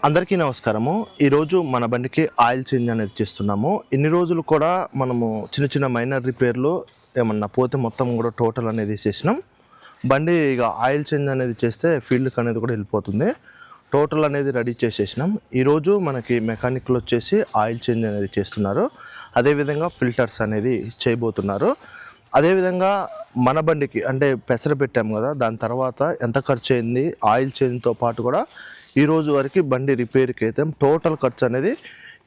అందరికీ నమస్కారము. ఈరోజు మన బండికి ఆయిల్ చేంజ్ అనేది చేస్తున్నాము. ఇన్ని రోజులు కూడా మనము చిన్న చిన్న మైనర్ రిపేర్లు ఏమన్నా పోతే మొత్తం కూడా టోటల్ అనేది చేసినాం. బండి ఇక ఆయిల్ చేంజ్ అనేది చేస్తే ఫీల్డ్కి అనేది కూడా వెళ్ళిపోతుంది. టోటల్ అనేది రెడీ చేసేసినాం. ఈరోజు మనకి మెకానిక్లు వచ్చేసి ఆయిల్ చేంజ్ అనేది చేస్తున్నారు. అదేవిధంగా ఫిల్టర్స్ అనేది చేయబోతున్నారు. అదేవిధంగా మన బండికి అంటే పెసర పెట్టాము కదా, దాని తర్వాత ఎంత ఖర్చు అయింది, ఆయిల్ చేంజ్తో పాటు కూడా ఈరోజు వరకు బండి రిపేర్కి అయితే టోటల్ ఖర్చు అనేది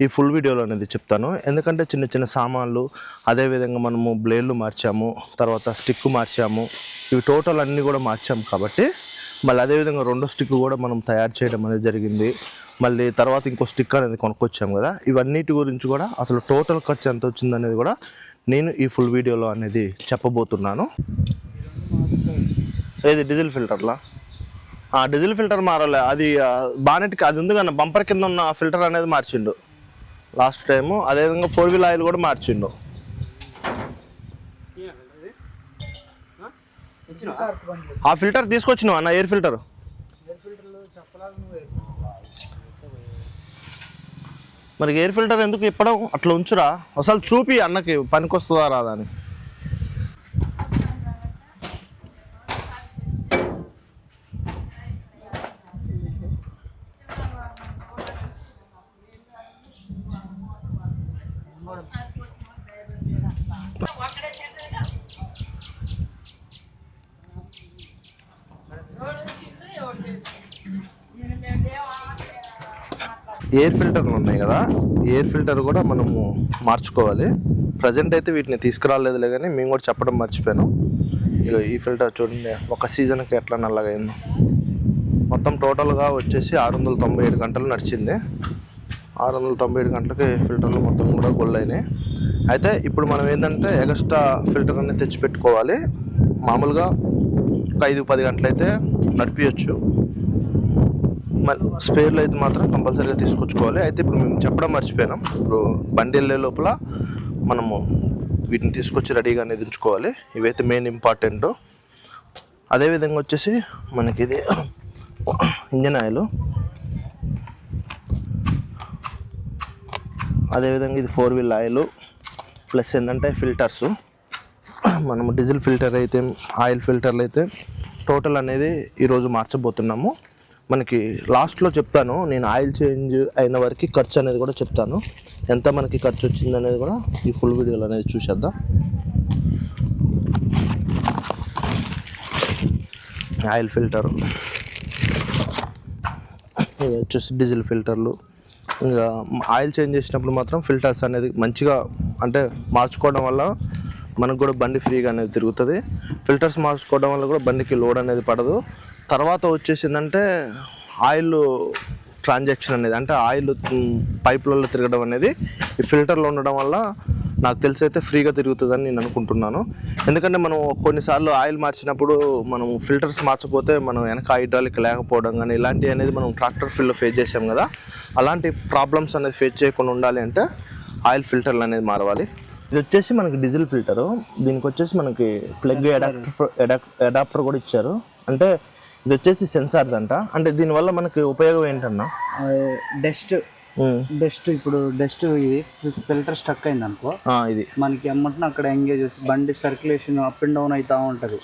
ఈ ఫుల్ వీడియోలో అనేది చెప్తాను. ఎందుకంటే చిన్న చిన్న సామాన్లు, అదేవిధంగా మనము బ్లేడ్లు మార్చాము, తర్వాత స్టిక్ మార్చాము, ఇవి టోటల్ అన్నీ కూడా మార్చాము కాబట్టి మళ్ళీ అదేవిధంగా రెండో స్టిక్ కూడా మనం తయారు చేయడం అనేది జరిగింది. మళ్ళీ తర్వాత ఇంకో స్టిక్ అనేది కొనుక్కొచ్చాము కదా, ఇవన్నిటి గురించి కూడా అసలు టోటల్ ఖర్చు ఎంత వచ్చింది అనేది కూడా నేను ఈ ఫుల్ వీడియోలో అనేది చెప్పబోతున్నాను. ఏది డీజిల్ ఫిల్టర్లా? డీజిల్ ఫిల్టర్ మారాలి. అది బానెట్కి అది ఉంది కానీ బంపర్ కింద ఉన్న ఫిల్టర్ అనేది మార్చిండు లాస్ట్ టైము. అదేవిధంగా 4 వీల్ ఆయిల్ కూడా మార్చిండు. ఆ ఫిల్టర్ తీసుకొచ్చినావు అన్న, ఎయిర్ ఫిల్టర్. మరి ఎయిర్ ఫిల్టర్ ఎందుకు ఇప్పడం, అట్లా ఉంచురా. అసలు చూపి అన్నకి పనికి వస్తుందా రాదా అని. ఎయిర్ ఫిల్టర్లు ఉన్నాయి కదా, ఎయిర్ ఫిల్టర్ కూడా మనము మార్చుకోవాలి. ప్రజెంట్ అయితే వీటిని తీసుకురాలేదులే కానీ మేము కూడా చెప్పడం మర్చిపోయాను. ఇక ఈ ఫిల్టర్ చూడండి, ఒక సీజన్కి ఎట్లా నల్లగా అయిందో. మొత్తం టోటల్గా వచ్చేసి 697 గంటలు నడిచింది. 697 గంటలకి ఫిల్టర్లు మొత్తం కూడా గొల్లైనాయి. అయితే ఇప్పుడు మనం ఏంటంటే ఎక్స్ట్రా ఫిల్టర్ అనేది తెచ్చిపెట్టుకోవాలి. మామూలుగా ఒక 5-10 గంటలు అయితే నడిపించచ్చు. మళ్ళీ స్పేర్లు అయితే మాత్రం కంపల్సరీగా తీసుకొచ్చుకోవాలి. అయితే ఇప్పుడు మేము చెప్పడం మర్చిపోయినాం. ఇప్పుడు బండి వెళ్ళే లోపల మనము వీటిని తీసుకొచ్చి రెడీగా అనేది ఉంచుకోవాలి. ఇవైతే మెయిన్ ఇంపార్టెంట్. అదేవిధంగా వచ్చేసి మనకి ఇది ఇంజన్ ఆయిల్, అదేవిధంగా ఇది 4 వీల్ ఆయిల్, ప్లస్ ఏంటంటే ఫిల్టర్స్. మనము డీజిల్ ఫిల్టర్ అయితే, ఆయిల్ ఫిల్టర్లు అయితే టోటల్ అనేది ఈరోజు మార్చబోతున్నాము. మనకి లాస్ట్లో చెప్తాను, నేను ఆయిల్ చేంజ్ అయిన వరకు ఖర్చు అనేది కూడా చెప్తాను. ఎంత మనకి ఖర్చు వచ్చింది అనేది కూడా ఈ ఫుల్ వీడియోలో అనేది చూసేద్దాం. ఆయిల్ ఫిల్టర్, ఇది వచ్చేసి డీజిల్ ఫిల్టర్లు. ఇంకా ఆయిల్ చేంజ్ చేసినప్పుడు మాత్రం ఫిల్టర్స్ అనేది మంచిగా అంటే మార్చుకోవడం వల్ల మనకు కూడా బండి ఫ్రీగా అనేది తిరుగుతుంది. ఫిల్టర్స్ మార్చుకోవడం వల్ల కూడా బండికి లోడ్ అనేది పడదు. తర్వాత వచ్చేసిందంటే ఆయిల్ ట్రాన్సాక్షన్ అనేది, అంటే ఆయిల్ పైపులలో తిరగడం అనేది ఈ ఫిల్టర్లో ఉండడం వల్ల నాకు తెలిసి అయితే ఫ్రీగా తిరుగుతుందని నేను అనుకుంటున్నాను. ఎందుకంటే మనం కొన్నిసార్లు ఆయిల్ మార్చినప్పుడు మనం ఫిల్టర్స్ మార్చకపోతే మనం వెనక హైడ్రాలిక్ లేకపోవడం కానీ ఇలాంటివి అనేది మనం ట్రాక్టర్ ఫీల్డ్లో ఫేస్ చేసాం కదా, అలాంటి ప్రాబ్లమ్స్ అనేది ఫేస్ చేయకుండా ఉండాలి అంటే ఆయిల్ ఫిల్టర్లు అనేది మారవాలి. ఇది వచ్చేసి మనకి డీజిల్ ఫిల్టరు. దీనికి వచ్చేసి మనకి ప్లగ్ అడాప్టర్ కూడా ఇచ్చారు. అంటే ఇది వచ్చేసి సెన్సార్స్ అంట. అంటే దీనివల్ల మనకి ఉపయోగం ఏంటన్నా, డస్ట్ ఇప్పుడు డస్ట్ ఇది ఫిల్టర్ స్టక్ అయింది అనుకో, ఇది మనకి అమ్మంటే అక్కడ ఎంగేజ్ వచ్చి బండి సర్క్యులేషన్ అప్ అండ్ డౌన్ అవుతా ఉంటది.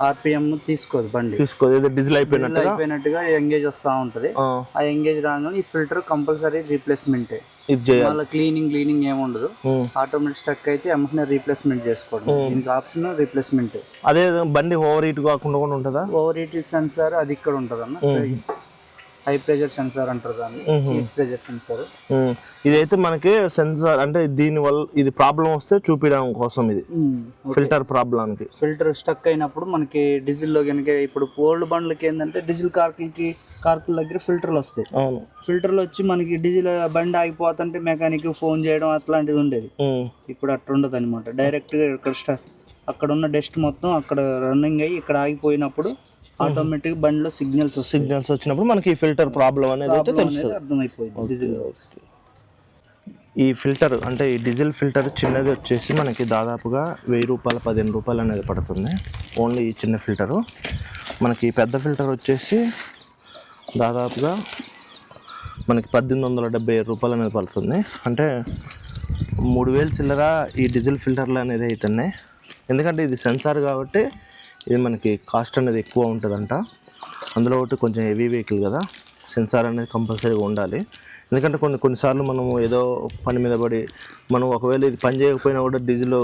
ఆర్పిఎం తీసుకోదు, బండి తీసుకోదు, డీజిల్ అయిపోయినట్టుగా ఎంగేజ్ వస్తూ ఉంటది. ఆ ఎంగేజ్ రాగానే ఈ ఫిల్టర్ కంపల్సరీ రీప్లేస్మెంట్. మళ్ళీ క్లీనింగ్ ఏముండదు. ఆటోమేటిక్ స్టక్ అయితే అమ్మనే రీప్లేస్మెంట్ చేసుకోవడం. దీనికి ఆప్షన్ రీప్లేస్మెంట్. అదే బండి ఓవర్ హీట్ కాకుండా కూడా ఉంటుందా? ఓవర్ హీట్ సెన్సార్ అది ఇక్కడ ఉంటుంది అన్న, హై ప్రెజర్ సెన్సార్ అంటారు దాన్ని, హీట్ ప్రెజర్ సెన్సార్. ఇదైతే మనకి సెన్సార్ అంటే దీని వల్ల ఇది ప్రాబ్లం వస్తే చూపించడం కోసం, ఇది ఫిల్టర్ ప్రాబ్లంకి. ఫిల్టర్ స్టక్ అయినప్పుడు మనకి డీజిల్లో కనుక ఇప్పుడు ఓల్డ్ బండ్లకి ఏంటంటే డీజిల్ కార్కుల దగ్గర ఫిల్టర్లు వస్తాయి. అవును, ఫిల్టర్లు వచ్చి మనకి డీజిల్ బండి ఆగిపోతుంటే మెకానిక్ ఫోన్ చేయడం అట్లాంటిది ఉండేది. ఇప్పుడు అట్లా ఉండదు అనమాట. డైరెక్ట్గా ఇక్కడ అక్కడ ఉన్న డస్ట్ మొత్తం అక్కడ రన్నింగ్ అయ్యి ఇక్కడ ఆగిపోయినప్పుడు ఆటోమేటిక్ బండిలో సిగ్నల్స్ వచ్చినప్పుడు మనకి ఈ ఫిల్టర్ ప్రాబ్లం అనేది అయితే తెలుస్తుంది, అర్థమైపోయింది. ఈ ఫిల్టర్ అంటే ఈ డీజిల్ ఫిల్టర్ చిన్నది వచ్చేసి మనకి దాదాపుగా 1000 రూపాయలు 15 రూపాయలు అనేది పడుతుంది ఓన్లీ ఈ చిన్న ఫిల్టరు. మనకి పెద్ద ఫిల్టర్ వచ్చేసి దాదాపుగా మనకి 1877 రూపాయలు అనేది పడుతుంది. అంటే 3000 చిల్లర ఈ డీజిల్ ఫిల్టర్లు అనేది అవుతున్నాయి. ఎందుకంటే ఇది సెన్సార్ కాబట్టి ఇది మనకి కాస్ట్ అనేది ఎక్కువ ఉంటుందంట. అందులో ఒకటి కొంచెం హెవీ వెహికల్ కదా, సెన్సార్ అనేది కంపల్సరీగా ఉండాలి. ఎందుకంటే కొన్నిసార్లు మనము ఏదో పని మీద పడి మనం ఒకవేళ ఇది పని చేయకపోయినా కూడా డీజిల్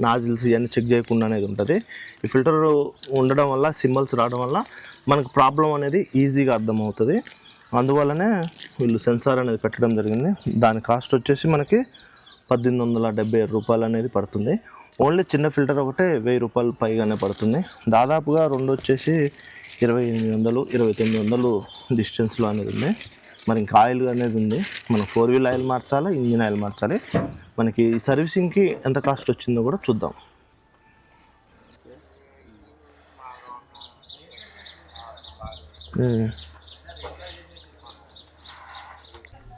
నాజిల్స్ ఇవన్నీ చెక్ చేయకుండా అనేది ఉంటుంది. ఈ ఫిల్టర్ ఉండడం వల్ల, సింబల్స్ రావడం వల్ల మనకు ప్రాబ్లం అనేది ఈజీగా అర్థమవుతుంది. అందువల్లనే వీళ్ళు సెన్సార్ అనేది పెట్టడం జరిగింది. దాని కాస్ట్ వచ్చేసి మనకి 1877 రూపాయలు అనేది పడుతుంది. ఓన్లీ చిన్న ఫిల్టర్ ఒకటే 1000 రూపాయలు పైగానే పడుతుంది. దాదాపుగా రెండు వచ్చేసి 2800, 2900 డిస్టెన్స్లో అనేది ఉంది. మరి ఇంకా ఆయిల్ అనేది ఉంది. మనం 4 వీల్ ఆయిల్ మార్చాలి, ఇంజిన్ ఆయిల్ మార్చాలి. మనకి సర్వీసింగ్కి ఎంత కాస్ట్ వచ్చిందో కూడా చూద్దాం.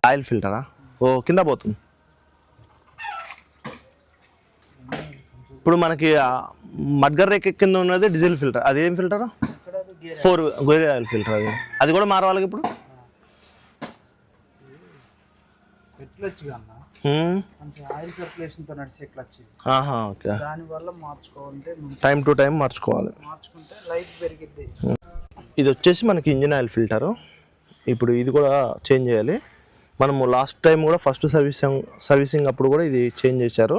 ఆయిల్ ఫిల్టరా? ఓ కింద పోతుంది. ఇప్పుడు మనకి మడ్గర్ రేక్ కింద ఉన్నది డీజిల్ ఫిల్టర్. అదేం ఫిల్టర్? 4 గొర్రె ఆయిల్ ఫిల్టర్. అది కూడా మారవాలి ఇప్పుడు. ఓకే, టైం టు టైం మార్చుకోవాలి. ఇది వచ్చేసి మనకి ఇంజిన్ ఆయిల్ ఫిల్టరు. ఇప్పుడు ఇది కూడా చేంజ్ చేయాలి. మనము లాస్ట్ టైం కూడా ఫస్ట్ సర్వీసింగ్ అప్పుడు కూడా ఇది చేంజ్ చేశారు.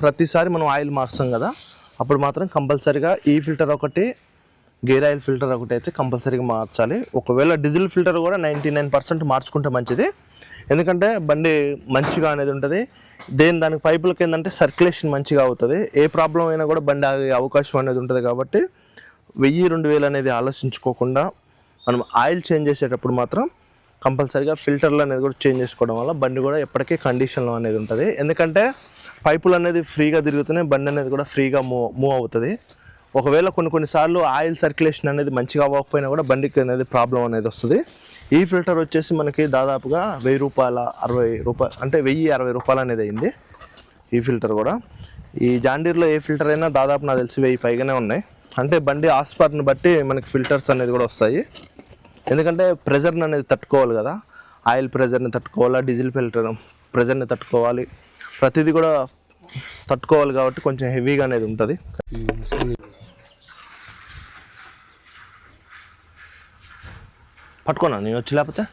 ప్రతిసారి మనం ఆయిల్ మార్చాం కదా, అప్పుడు మాత్రం కంపల్సరీగా ఈ ఫిల్టర్ ఒకటి, గేర్ ఆయిల్ ఫిల్టర్ ఒకటి అయితే కంపల్సరీగా మార్చాలి. ఒకవేళ డీజిల్ ఫిల్టర్ కూడా 99% మార్చుకుంటే మంచిది. ఎందుకంటే బండి మంచిగా అనేది ఉంటుంది. దానికి పైపులకి ఏంటంటే సర్క్యులేషన్ మంచిగా అవుతుంది. ఏ ప్రాబ్లం అయినా కూడా బండి ఆగే అవకాశం అనేది ఉంటుంది. కాబట్టి 1000-2000 అనేది ఆలోచించుకోకుండా మనం ఆయిల్ చేంజ్ చేసేటప్పుడు మాత్రం కంపల్సరీగా ఫిల్టర్లు అనేది కూడా చేంజ్ చేసుకోవడం వల్ల బండి కూడా ఎప్పటికీ కండిషన్లో అనేది ఉంటుంది. ఎందుకంటే పైపులు అనేది ఫ్రీగా తిరుగుతున్నాయి, బండి అనేది కూడా ఫ్రీగా మూవ్ అవుతుంది. ఒకవేళ కొన్నిసార్లు ఆయిల్ సర్క్యులేషన్ అనేది మంచిగా అవ్వకపోయినా కూడా బండికి అనేది ప్రాబ్లం అనేది వస్తుంది. ఈ ఫిల్టర్ వచ్చేసి మనకి దాదాపుగా 1000 రూపాయల 60 రూపాయలు, అంటే 1060 రూపాయలు అనేది అయింది ఈ ఫిల్టర్ కూడా. ఈ జాండీర్లో ఏ ఫిల్టర్ అయినా దాదాపు నాకు తెలిసి 1000 పైగానే ఉన్నాయి. అంటే బండి ఆస్పర్ని బట్టి మనకి ఫిల్టర్స్ అనేది కూడా వస్తాయి. ఎందుకంటే ప్రెజర్ని అనేది తట్టుకోవాలి కదా, ఆయిల్ ప్రెజర్ని తట్టుకోవాలా, డీజిల్ ఫిల్టర్ ప్రెజర్ని తట్టుకోవాలి, ప్రతిదీ కూడా తట్టుకోవాలి. కాబట్టి కొంచెం హెవీగా అనేది ఉంటుంది. పట్టుకోనా నేను వచ్చి, లేకపోతే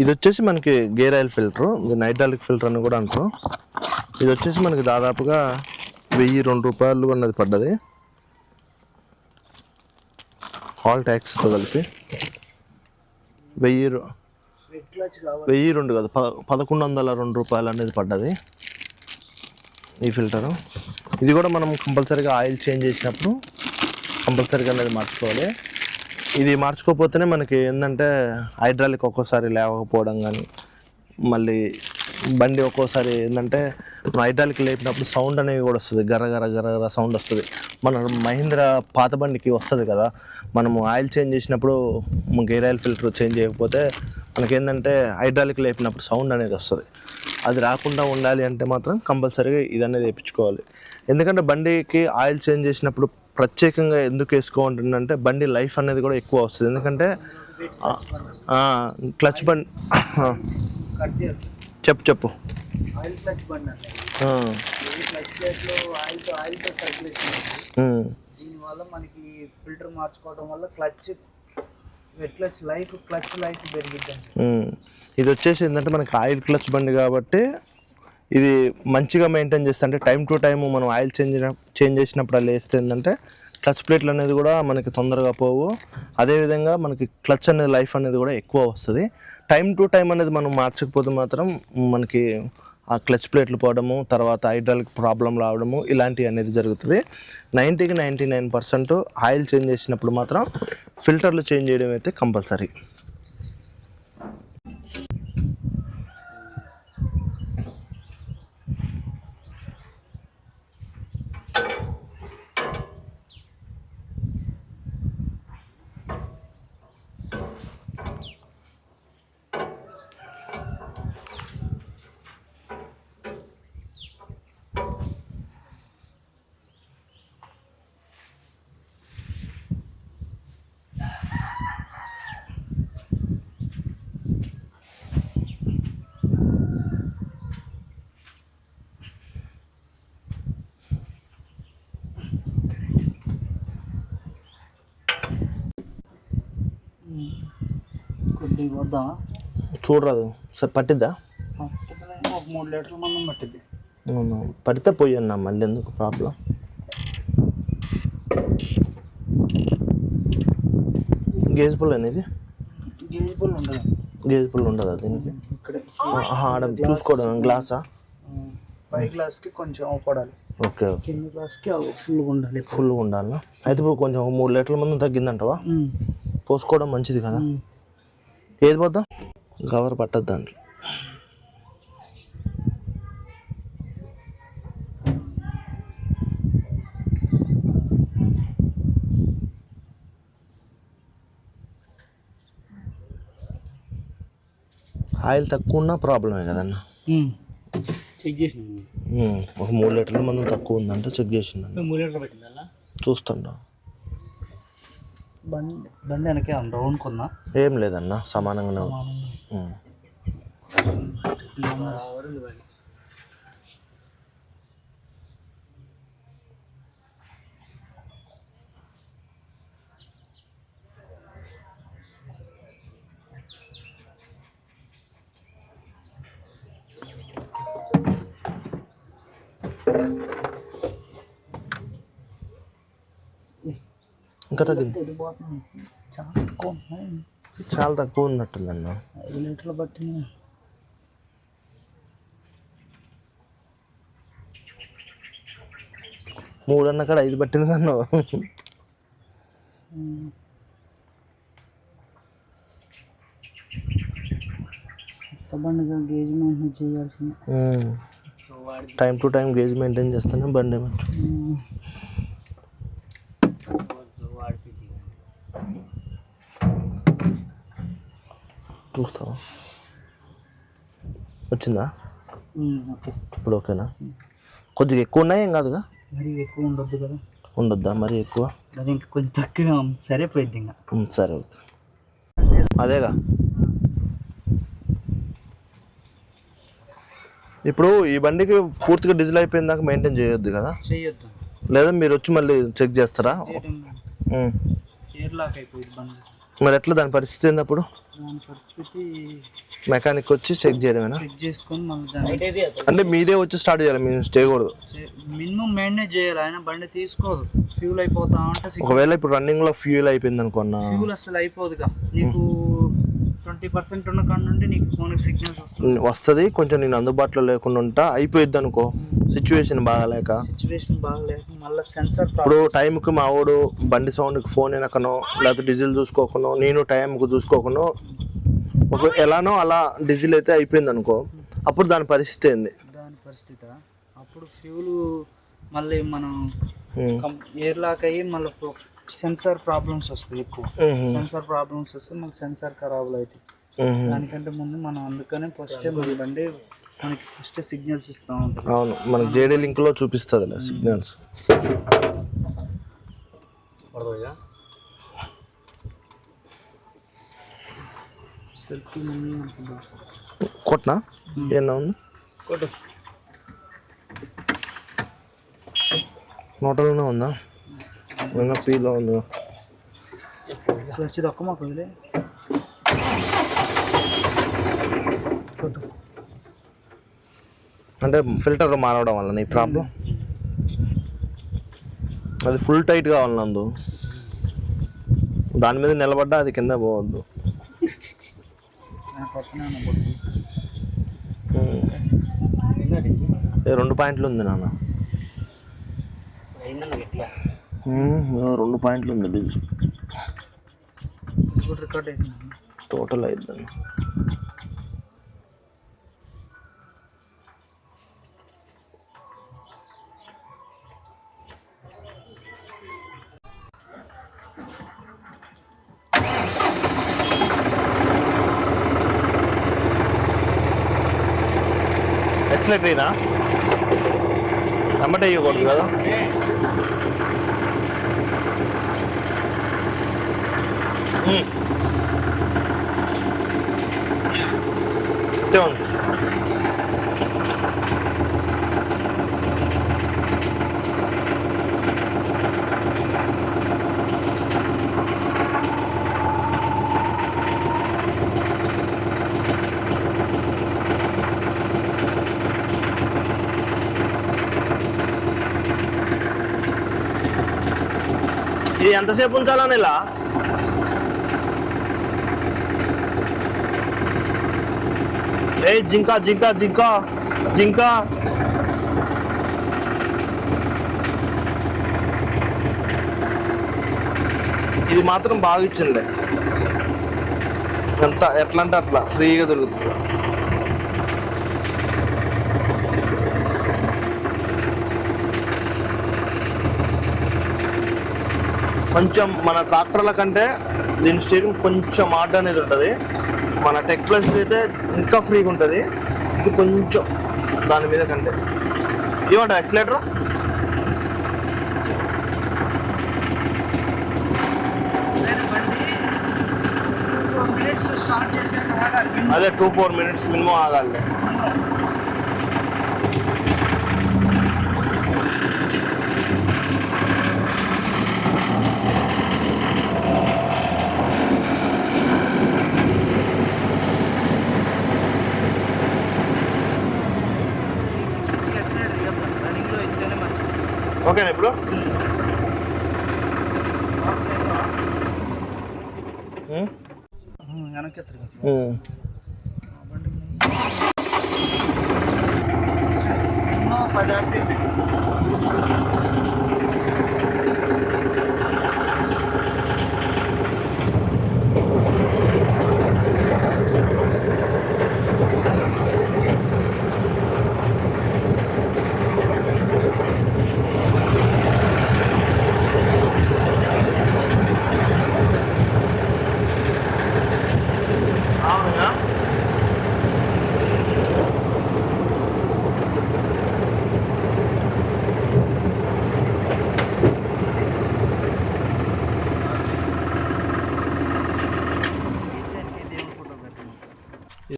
ఇది వచ్చేసి మనకి గేర్ ఆయిల్ ఫిల్టర్, ఇది హైడ్రాలిక్ ఫిల్టర్ అని కూడా అంటారు. ఇది వచ్చేసి మనకి దాదాపుగా ₹1,002 అన్నది పడ్డది, ఆల్ ట్యాక్స్తో కలిపి. 1,002 కాదు, ₹1,102 అనేది పడ్డది ఈ ఫిల్టరు. ఇది కూడా మనం కంపల్సరీగా ఆయిల్ చేంజ్ చేసినప్పుడు కంపల్సరీగా అనేది మార్చుకోవాలి. ఇది మార్చుకోకపోతేనే మనకి ఏంటంటే హైడ్రాలిక్ ఒక్కోసారి లేవకపోవడం కానీ, మళ్ళీ బండి ఒక్కోసారి ఏంటంటే హైడ్రాలిక్ లేపినప్పుడు సౌండ్ అనేది కూడా వస్తుంది, గర్ర గర్ర సౌండ్ వస్తుంది. మన మహీంద్ర పాత బండికి వస్తుంది కదా, మనము ఆయిల్ చేంజ్ చేసినప్పుడు గేర్ ఆయిల్ ఫిల్టర్ చేంజ్ చేయకపోతే మనకేంటంటే హైడ్రాలిక్ లేపినప్పుడు సౌండ్ అనేది వస్తుంది. అది రాకుండా ఉండాలి అంటే మాత్రం కంపల్సరీగా ఇది అనేది వేయించుకోవాలి. ఎందుకంటే బండికి ఆయిల్ చేంజ్ చేసినప్పుడు ప్రత్యేకంగా ఎందుకు వేసుకోవాలంటే బండి లైఫ్ అనేది కూడా ఎక్కువ వస్తుంది. ఎందుకంటే క్లచ్ బండి చెప్పు ఆయిల్ క్లచ్ బండి అంటే క్లచ్ ప్లేట్లో ఆయిల్తో సర్క్యులేషన్, దీనివల్ల మనకి ఫిల్టర్ మార్చుకోవడం వల్ల క్లచ్ లైఫ్ పెరిగిద్ది. ఇది వచ్చేసి ఏంటంటే మనకి ఆయిల్ క్లచ్ బండి కాబట్టి ఇది మంచిగా మెయింటైన్ చేస్తే, అంటే టైం టు టైం మనం ఆయిల్ చేంజ్ చేసినప్పుడు అలా వేస్తే ఏంటంటే క్లచ్ ప్లేట్లు అనేది కూడా మనకి తొందరగా పోవు. అదేవిధంగా మనకి క్లచ్ అనేది లైఫ్ అనేది కూడా ఎక్కువ వస్తుంది. టైం టు టైం అనేది మనం మార్చకపోతే మాత్రం మనకి ఆ క్లచ్ ప్లేట్లు పోవడము, తర్వాత హైడ్రాలిక్ ప్రాబ్లం రావడము ఇలాంటివి అనేది జరుగుతుంది. 90కి 99% ఆయిల్ చేంజ్ చేసినప్పుడు మాత్రం ఫిల్టర్లు చేంజ్ చేయడం అయితే కంపల్సరీ. కొద్దిగా వద్దామా చూడరాదు సార్, పట్టిద్దా? ఒక 3 లీటర్ల మందం పట్టిద్ది. పడితే పోయి అన్నా మళ్ళీ ఎందుకు ప్రాబ్లం. గేజ్ పుల్ అనేది గేజ్ పుల్ ఉండదా దీనికి? ఆడ చూసుకోవడం గ్లాసా? పై గ్లాస్కి కొంచెం పడాలి, ఓకే. కింద గ్లాస్కి ఫుల్గా ఉండాలి. అయితే ఇప్పుడు కొంచెం 3 లీటర్ల మందం తగ్గిందంటవా? పోసుకోవడం మంచిది కదా. ఏది పోద్దాం, కవర్ పట్టద్దు దాంట్లో. ఆయిల్ తక్కువ ఉన్నా ప్రాబ్లమే కదన్న. చెక్ చేసిన ఒక 3 లీటర్ల మందం తక్కువ ఉందంటే చెక్ చేసిన, 3 లీటర్లు పెట్టిందా చూస్తున్నా. బండి వెనకే రౌండ్ కొన్నా ఏం లేదన్న, సమానంగానే ఇంకా తగ్గింది. చాలా తక్కువ ఉన్నట్టుందన్న. 5 లీటర్లు పట్టిన 3 అన్న కాడ 5 పట్టింది కన్నా. బండిగా గేజ్ మెయింటైన్ చేయాల్సింది. Time to time gauge maintain చేస్తేనే బండి మంచి. చూస్తావా వచ్చిందా? ఇప్పుడు ఓకేనా? కొద్దిగా ఎక్కువ ఉన్నాయి, ఏం కాదుగా. మరి ఎక్కువ ఉండొద్దు కదా. ఉండొద్దా మరి ఎక్కువ? అది ఇంకా కొంచెం తక్కువ సరిపోయింది ఇంకా. సరే ఓకే, అదేగా. ఇప్పుడు ఈ బండికి పూర్తిగా డీజిల్ అయిపోయిన దాకా మెయింటైన్ చేయొద్దు కదా? చేయొద్దు. లేదా మీరు వచ్చి మళ్ళీ చెక్ చేస్తారా? ఎయిర్ లాక్ అయిపోయింది బండి. మరి ఎట్లా దాని పరిస్థితి ఏంది అప్పుడు? దాని పరిస్థితి మెకానిక్ వచ్చి చెక్ చేయడమేనా? చెక్ చేసుకొని మళ్ళీ దాన్ని అంటే మీరే వచ్చి స్టార్ట్ చేయాలి, మేము చేయకూడదు. మినిమం మెయింటైన్ చేయాలి. ఆయన బండి తీసుకోదు, ఫ్యూల్ అయిపోతా ఉంటే. ఒకవేళ ఇప్పుడు రన్నింగ్లో ఫ్యూల్ అయిపోయింది అనుకున్నా, ఫ్యూల్ అసలు అయిపోదుగా. నీకు 20% ఉన్న కాడ నుండి నీకు ఫోన్కి సిగ్నల్స్ వస్తుంది. కొంచెం నేను అందుబాటులో లేకుండా ఉంటా, అయిపోయిద్ది అనుకో, సిచ్యువేషన్ బాగాలేక మళ్ళీ సెన్సార్ ఇప్పుడు టైంకి మా వాడు బండి సౌండ్కి ఫోన్ వెనకనో లేకపోతే డీజిల్ చూసుకోకనో, నేను టైంకి చూసుకోకనో, ఒక ఎలానో అలా డీజిల్ అయితే అయిపోయింది అనుకో, అప్పుడు దాని పరిస్థితి ఏంది? అప్పుడు ఫ్యూల్ మళ్ళీ మనం ఎయిర్ లాక్ అయ్యి మళ్ళీ సెన్సార్ ప్రాబ్లమ్స్ వస్తాయి. ఎక్కువ సెన్సార్ ప్రాబ్లమ్స్ వస్తే మనకు సెన్సార్ ఖరాబులు అవుతాయి. దానికంటే ముందు మనం అందుకనే ఫస్ట్ మన బండి మనకి ఫస్ట్ సిగ్నల్స్ ఇస్తూ ఉంటాం. అవును, మనకి జేడీ లింక్లో చూపిస్తుంది సిగ్నల్స్. కొట్నా ఏమన్నా ఉంది? నోటలోనే ఉందా? ఏమన్నా ఫీల్లో ఉందా? వచ్చేది ఒక్క మాకు వదిలే. అంటే ఫిల్టర్ మారవడం వల్ల నీ ప్రాబ్లం. అది ఫుల్ టైట్ కావాలి నందు, దాని మీద నిలబడ్డా అది కింద పోవద్దు. 2 పాయింట్లు ఉంది నాన్న, 2 పాయింట్లు ఉంది డీజిల్. టోటల్ అయిద్దండి. ఎక్సలెటరీనా టమాటా వేయకూడదు కదా? ఉంది. ఇది ఎంతసేపు ఉంచాలని ఇలా? ఏ జింకా జింకా జింకా జింకా ఇది మాత్రం బాగా ఇచ్చింది. ఎంత ఎట్లా అంటే అట్లా ఫ్రీగా దొరుకుతుంది. కొంచెం మన ట్రాక్టర్ల కంటే దీని స్టీరింగ్ కొంచెం మాట అనేది ఉంటుంది. మన టెక్ ప్లస్ అయితే ఇంకా ఫ్రీగా ఉంటుంది. ఇది కొంచెం దాని మీద కంటే ఏమంటారు యాక్సిలేటర్? అదే 2-4 minutes మినిమం ఆగాలి. ఓకేనా ఇప్పుడు? వెనక్కి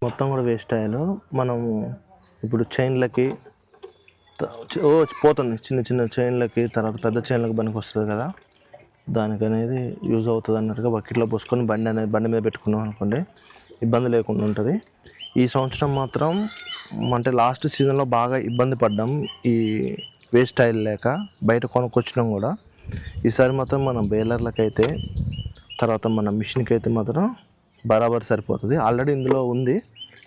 మొత్తం కూడా వేస్ట్ అయ్యాను. మనము ఇప్పుడు చైన్లకి పోతుంది, చిన్న చిన్న చైన్లకి, తర్వాత పెద్ద చైన్లకి పనికి వస్తుంది కదా, దానికి అనేది యూజ్ అవుతుంది అన్నట్టుగా బకెట్లో పోసుకొని బండి మీద పెట్టుకున్నాం అనుకోండి, ఇబ్బంది లేకుండా ఉంటుంది. ఈ సంవత్సరం మాత్రం అంటే లాస్ట్ సీజన్లో బాగా ఇబ్బంది పడ్డాం ఈ వేస్ట్ ఆయిల్ లేక, బయట కొనుక్కొచ్చినాం కూడా. ఈసారి మాత్రం మన బేలర్లకైతే తర్వాత మన మిషన్కి అయితే మాత్రం బరాబర్ సరిపోతుంది. ఆల్రెడీ ఇందులో ఉంది,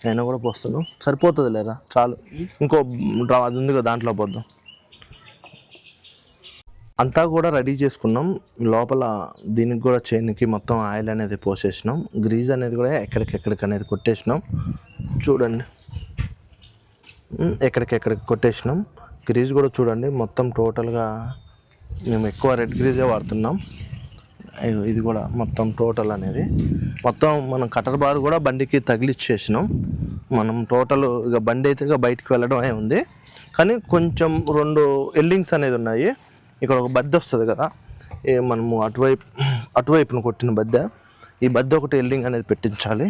అయినా కూడా పోస్తున్నాం, సరిపోతుంది లేరా చాలు. ఇంకో అది ఉంది కదా దాంట్లో పోద్దాం. అంతా కూడా రెడీ చేసుకున్నాం. లోపల దీనికి కూడా చైన్కి మొత్తం ఆయిల్ అనేది పోసేసినాం. గ్రీజ్ అనేది కూడా ఎక్కడికెక్కడికి అనేది కొట్టేసినాం. చూడండి, ఎక్కడికెక్కడికి కొట్టేసినాం. గ్రీజ్ కూడా చూడండి, మొత్తం టోటల్గా మేము ఎక్కువ రెడ్ గ్రీజే వాడుతున్నాం. ఇది కూడా మొత్తం టోటల్ అనేది మొత్తం మనం కటర్ బార్ కూడా బండికి తగిలిచ్చేసినాం. మనం టోటల్ ఇక బండి అయితే ఇక బయటికి వెళ్ళడం ఉంది. కానీ కొంచెం 2 ఎల్డింగ్స్ అనేది ఉన్నాయి. ఇక్కడ ఒక బద్దె వస్తుంది కదా, మనము అటువైపున కొట్టిన బద్దె, ఈ బద్దె ఒకటి ఎల్డింగ్ అనేది పెట్టించాలి.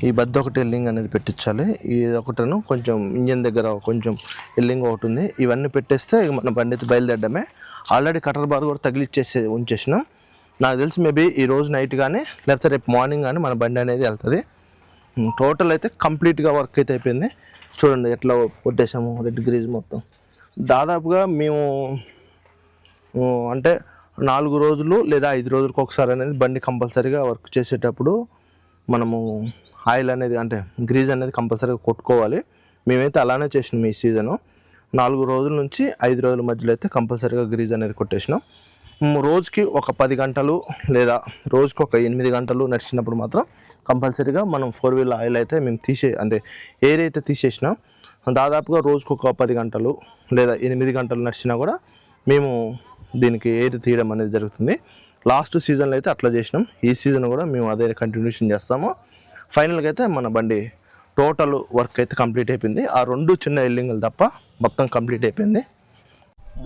ఈ బద్దె ఒకటి ఎల్డింగ్ అనేది పెట్టించాలి. ఈ ఒకటను కొంచెం ఇంజన్ దగ్గర కొంచెం ఎల్డింగ్ ఒకటి ఉంది. ఇవన్నీ పెట్టేస్తే మన బండి అయితే బయలుదేరడమే. ఆల్రెడీ కటర్ బార్ కూడా తగిలిచ్చేసి ఉంచేసినాం. నాకు తెలిసి మేబీ ఈరోజు నైట్ కానీ లేకపోతే రేపు మార్నింగ్ కానీ మన బండి అనేది వెళ్తుంది. టోటల్ అయితే కంప్లీట్గా వర్క్ అయితే అయిపోయింది. చూడండి ఎట్లా కొట్టేసాము రెడ్ గ్రీజ్ మొత్తం. దాదాపుగా మేము అంటే 4 రోజులు లేదా 5 రోజులకు ఒకసారి అనేది బండి కంపల్సరీగా వర్క్ చేసేటప్పుడు మనము ఆయిల్ అనేది అంటే గ్రీజ్ అనేది కంపల్సరీగా కొట్టుకోవాలి. మేమైతే అలానే చేసినాం ఈ సీజను. 4 రోజుల నుంచి 5 రోజుల మధ్యలో అయితే కంపల్సరీగా గ్రీజ్ అనేది కొట్టేసినాం. రోజుకి ఒక 10 గంటలు లేదా రోజుకి ఒక 8 గంటలు నడిచినప్పుడు మాత్రం కంపల్సరీగా మనం 4 వీల్ ఆయిల్ అయితే మేము అంటే ఎయిర్ అయితే తీసేసినాం. దాదాపుగా రోజుకి ఒక 10 గంటలు లేదా 8 గంటలు నడిచినా కూడా మేము దీనికి ఎయిర్ తీయడం అనేది జరుగుతుంది. లాస్ట్ సీజన్లో అయితే అట్లా చేసినాం. ఈ సీజన్ కూడా మేము అదే కంటిన్యూషన్ చేస్తాము. ఫైనల్గా అయితే మన బండి టోటల్ వర్క్ అయితే కంప్లీట్ అయిపోయింది. ఆ 2 చిన్న ఎల్డింగ్లు తప్ప మొత్తం కంప్లీట్ అయిపోయింది.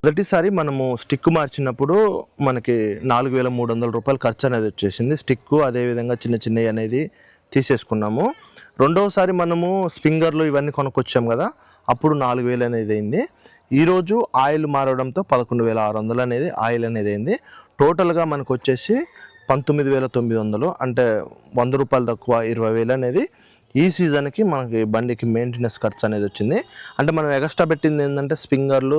మొదటిసారి మనము స్టిక్ మార్చినప్పుడు మనకి 4,300 రూపాయలు ఖర్చు అనేది వచ్చేసింది. స్టిక్కు అదేవిధంగా చిన్నవి అనేది తీసేసుకున్నాము. రెండవసారి మనము స్ప్రింగర్లు ఇవన్నీ కొనుక్కొచ్చాము కదా, అప్పుడు 4,000 అనేది అయింది. ఈరోజు ఆయిల్ మారడంతో 11,600 అనేది ఆయిల్ అనేది అయింది. టోటల్గా మనకు వచ్చేసి 19,900, అంటే 100 రూపాయలు తక్కువ 20,000 అనేది ఈ సీజన్కి మనకి బండికి మెయింటెనెన్స్ ఖర్చు అనేది వచ్చింది. అంటే మనం ఎక్స్ట్రా పెట్టింది ఏంటంటే స్ప్రింగర్లు,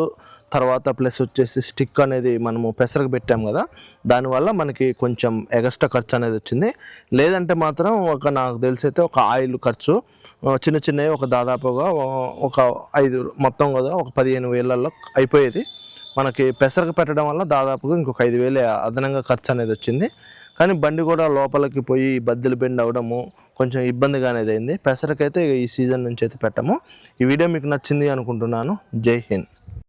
తర్వాత ప్లస్ వచ్చేసి స్టిక్ అనేది మనము పెసరకు పెట్టాము కదా, దానివల్ల మనకి కొంచెం ఎక్స్ట్రా ఖర్చు అనేది వచ్చింది. లేదంటే మాత్రం నాకు తెలిసి అయితే ఒక ఆయిల్ ఖర్చు చిన్నవి ఒక దాదాపుగా ఒక 5 మొత్తం కదా ఒక 15,000 అయిపోయేది. మనకి పెసరకు పెట్టడం వల్ల దాదాపుగా ఇంకొక 5,000 అదనంగా ఖర్చు అనేది వచ్చింది. కానీ బండి కూడా లోపలికి పోయి బద్దెలు బెండ్ అవ్వడము కొంచెం ఇబ్బందిగా అనేది అయింది. పెసరకైతే ఈ సీజన్ నుంచి అయితే పెట్టాము. ఈ వీడియో మీకు నచ్చింది అనుకుంటున్నాను. జై హింద్.